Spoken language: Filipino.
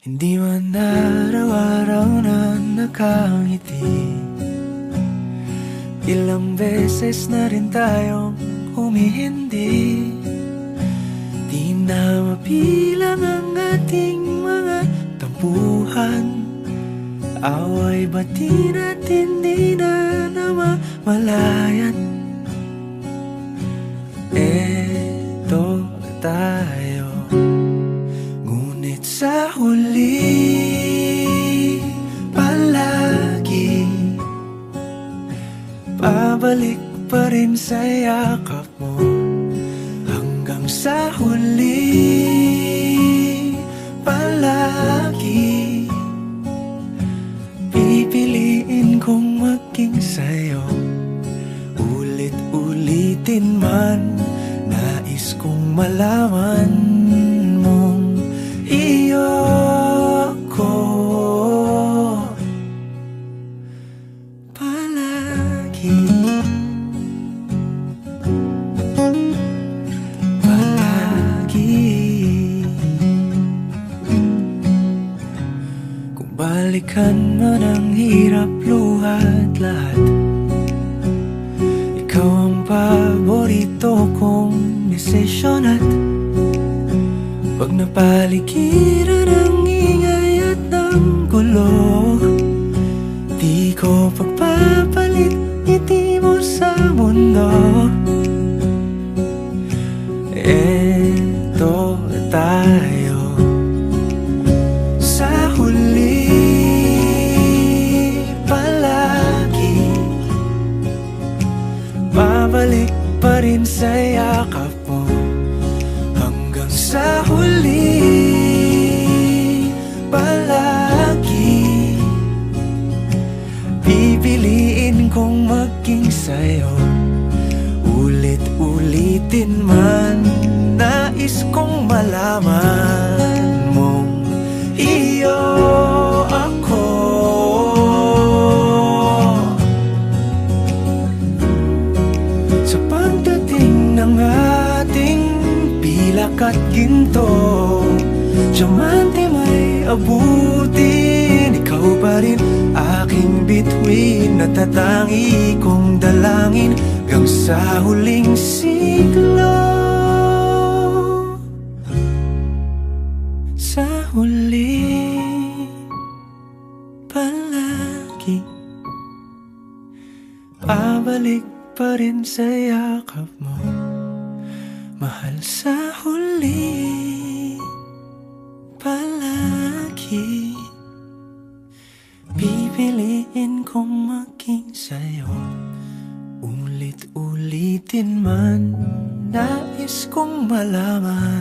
Hindi man araw-araw na nakangiti. Ilang beses na rin tayong humihindi. Di na mabilang ang ating mga tampuhan. Away bati natin di na namamalayan. Eto tayo, ngunit sa huli palagi pabalik pa rin sa yakap mo. Hanggang sa huli palagi pipiliin kong maging sa'yo. Ulit-ulitin man, nais kong malaman mong iyo ko palagi. Kung balikan man ang hirap, luhat lahat, ikaw ang paborito kong desisyon. At pag napaligiran ang ingay at ng gulo, di ko pagpapalit ngiti mo sa mundo. Eto tayo sa huli palagi, babalik pa rin sa yakap mo. Hanggang sa huli palagi pipiliin kong maging sa'yo. Ulit-ulitin man, nais kong malaman mong iyo ako. Sa pagdating ng ating pilak at ginto, diamante may abutin, ikaw pa rin aking bituin. Natatangi kong dalangin hanggang sa huling siglo. Sa huli palagi pabalik pa rin sa yakap mo, mahal. Sa huli palagi pipiliin kong maging sa'yo. Ulit-ulitin man, nais kong malaman